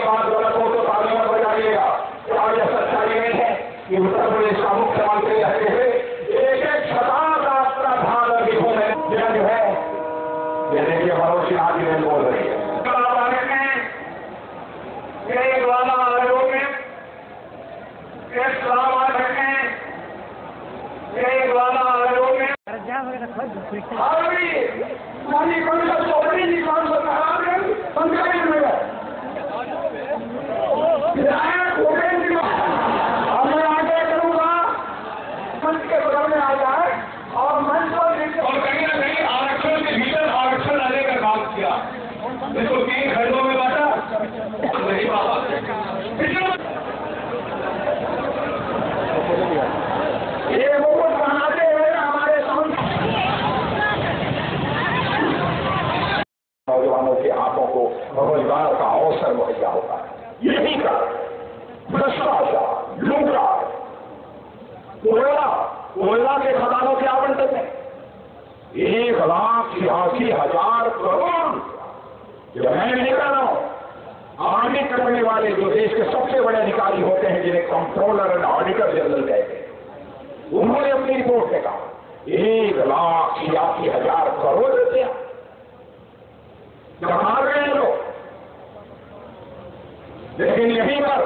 बात गलत हो तो तालियां बजाइएगा। क्या यह सच्चाई नहीं है कि उत्तर प्रदेश का मुख्यमंत्री रहते हुए एक एक शताब्द आपका धान लिखों में जो है ये देखिए भरोसे आदि में बोल रही है। द्वारा आयोग में द्वारा आयोग में मैं आगे करूंगा मंच के बगल में आ जाए और मंच पर और कहीं ना कहीं आरक्षण के भीतर आरक्षण लाने का काम किया। इसको 3 खंडों में बांटा नहीं बाबा ये मुकुट बनाते हुए हमारे नौजवानों के हाथों को रोजगार का अवसर मुहैया होता है। यही का भ्रष्टाचार, लूटपाट, कोयला के खदानों के आवंटन में 1,86,000 करोड़ जब मैं नहीं कर रहा हूं, ऑडिट करने वाले जो देश के सबसे बड़े अधिकारी होते हैं जिन्हें कंट्रोलर एंड ऑडिटर जनरल कहते हैं, उन्होंने अपनी रिपोर्ट में कहा 1,86,000 करोड़ रुपया कमा रहे हैं लोग। लेकिन यहीं पर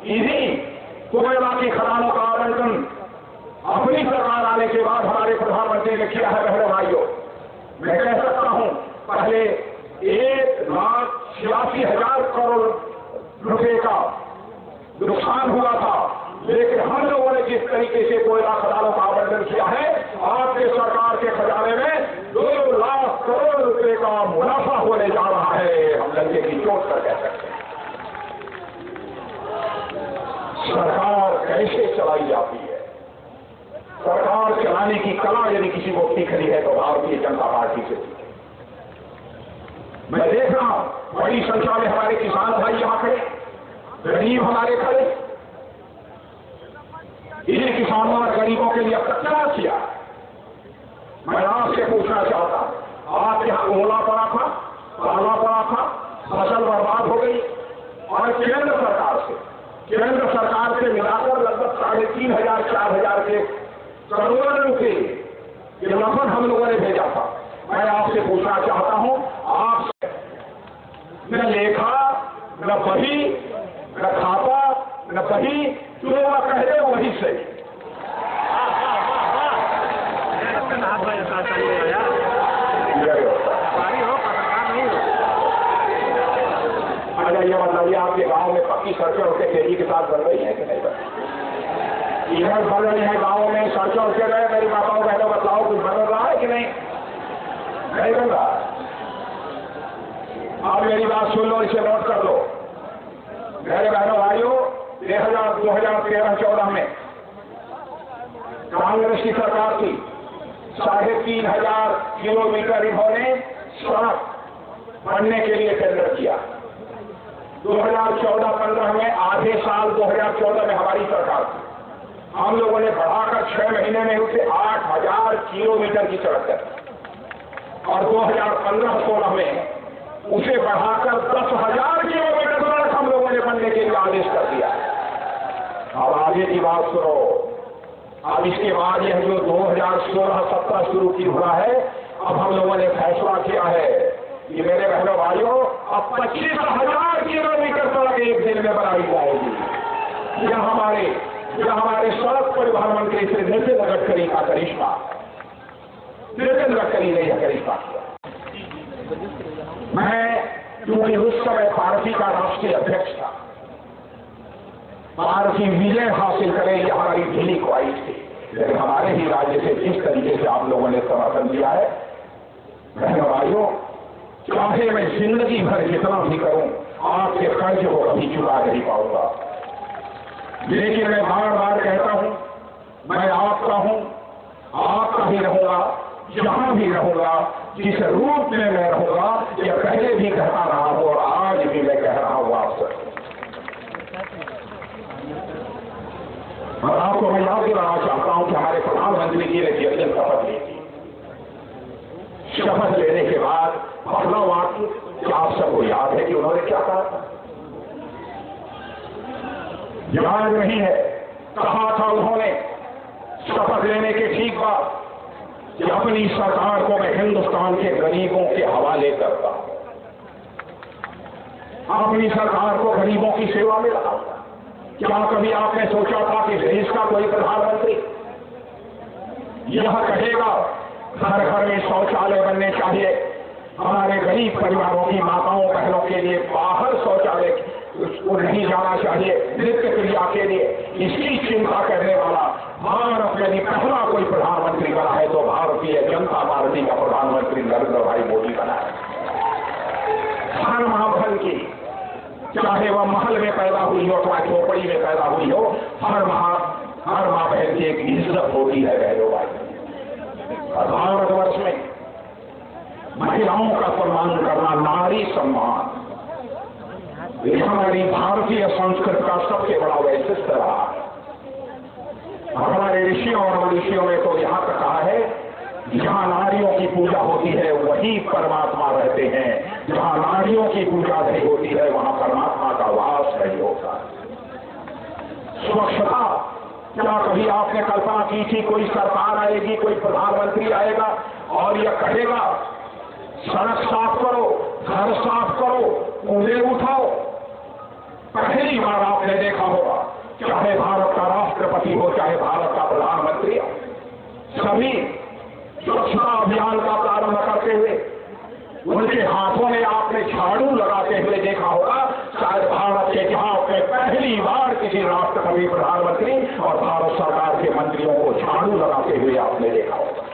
इन्हीं कोयला की खदानों का आवंटन अपनी सरकार आने के बाद हमारे प्रधानमंत्री ने किया है। बहनों भाइयों, मैं कह सकता हूं पहले 1,86,000 करोड़ रुपए का नुकसान हुआ था, लेकिन हम लोगों ने जिस तरीके से कोयला खदानों का आवंटन किया है, आपके सरकार के खजाने में 2 लाख करोड़ रुपए का मुनाफा होने जा रहा है। हम लंके की चोट पर कह सकते हैं। सरकार कैसे चलाई जाती है, सरकार चलाने की कला यदि किसी को सीखनी है तो भारतीय जनता पार्टी से सीखे। मैं देख रहा हूं बड़ी संख्या में हमारे किसान भाई यहां खड़े, गरीब हमारे खड़े। इन्हीं किसानों और गरीबों के लिए अब तक क्या किया? मैं आपसे पूछना चाहता हूं, आप यहां ओला पड़ा था, काला पड़ा था, फसल बर्बाद हो गई और केंद्र सरकार से मिलाकर लगभग 3,500-4,000 के करोड़ रुपए ये लफन हम लोगों ने भेजा था। मैं आपसे पूछना चाहता हूं, आप न लेखा, न बही, न खाता, न बही, जो कह दे वही सही। अच्छा, ये बताइए आपके गांव में पक्की सड़कें उसके तेजी के साथ बन रही है कि नहीं बन रही? इधर बन रही है गांवों में सड़कें उसके रहे। मेरी माताओं बहनों बताओ कुछ बन रहा है कि नहीं? नहीं बन रहा। आप मेरी बात सुन लो, इसे नोट कर लो। मेरे बहनों भाइयों, 2013-14 में कांग्रेस की सरकार थी, 3,500 किलोमीटर इन्होंने सड़क बनने के लिए टेंडर किया। 2014-15 में आधे साल 2014 में हमारी सरकार थी, हम लोगों ने बढ़ाकर 6 महीने में उसे 8,000 किलोमीटर की सड़क कर, और 2015-16 में उसे बढ़ाकर 10,000 किलोमीटर सड़क हम लोगों ने बनने के लिए आदेश कर दिया। अब आगे की बात सुनो। अब इसके बाद यह जो 2016-17 शुरू की हुआ है, अब हम लोगों ने फैसला किया है कि मेरे बहनों भाइयों, अब 25,000 किलोमीटर सड़क एक दिन में बनाई जाएगी। यह हमारे सड़क परिवहन मंत्री श्री नितिन गडकरी का करिश्मा, नितिन गडकरी ने यह करिश्मा किया। मैं क्योंकि उस समय पार्टी का राष्ट्रीय अध्यक्ष था, पार्टी विजय हासिल करे ये हमारी ढीली ख्वाहिश थी, लेकिन हमारे ही राज्य से जिस तरीके से आप लोगों ने समर्थन दिया है, बहनों भाइयों, चाहे मैं जिंदगी भर जितना भी करूं, आपके कर्ज को कभी चुका नहीं पाऊंगा। लेकिन मैं बार बार कहता हूं, मैं आपका हूं, आपका ही रहूंगा, जहां भी रहूंगा, जिस रूप में मैं रहूंगा, यह पहले भी कहता रहा हूं और आज भी मैं कह रहा हूं आपसे। और आपको मैं याद दिलाना चाहता हूं कि हमारे प्रधानमंत्री जी ने जिस दिन शपथ ली थी, शपथ लेने के बाद पहला वाक्य क्या आप सबको याद है कि उन्होंने क्या कहा था? याद नहीं है, कहा था उन्होंने शपथ लेने के ठीक बाद कि अपनी सरकार को मैं हिंदुस्तान के गरीबों के हवाले करता हूं, अपनी सरकार को गरीबों की सेवा में लगाऊंगा। क्या कभी आपने सोचा था कि देश का कोई प्रधानमंत्री यह कहेगा घर घर में शौचालय बनने चाहिए, हमारे गरीब परिवारों की माताओं बहनों के लिए बाहर शौचालय उसको नहीं जाना चाहिए नृत्य क्रिया के लिए, इसकी चिंता करने वाला भारत में यदि पहला कोई प्रधानमंत्री बना है तो भारतीय जनता पार्टी का प्रधानमंत्री नरेंद्र भाई मोदी बना है। हर महाभन की, चाहे वह महल में पैदा हुई हो अथवा झोपड़ी में पैदा हुई हो, हर माँ बहन की एक इज्जत होती है बहनों भाई। और भारतवर्ष में महिलाओं का सम्मान करना, नारी सम्मान, यह हमारी भारतीय संस्कृति का सबसे बड़ा वैशिष्ट्य रहा है। हमारे ऋषियों और मनुष्यों ने तो यहां तक कहा है, जहां नारियों की पूजा होती है वही परमात्मा रहते हैं, जहां नारियों की पूजा नहीं होती है वहां परमात्मा का वास नहीं होता। स्वच्छता, क्या कभी आपने कल्पना की थी कोई सरकार आएगी, कोई प्रधानमंत्री आएगा और यह कहेगा सड़क साफ करो, घर साफ करो, कूड़े उठाओ? पहली बार आपने देखा होगा, चाहे भारत का राष्ट्रपति हो चाहे भारत का प्रधानमंत्री, सभी स्वच्छता अभियान का प्रारंभ करते हुए उनके हाथों में आपने झाड़ू लगाते हुए देखा होगा। शायद भारत के इतिहास में पहली बार किसी राष्ट्रपति, प्रधानमंत्री और भारत सरकार के मंत्रियों को झाड़ू लगाते हुए आपने देखा होगा।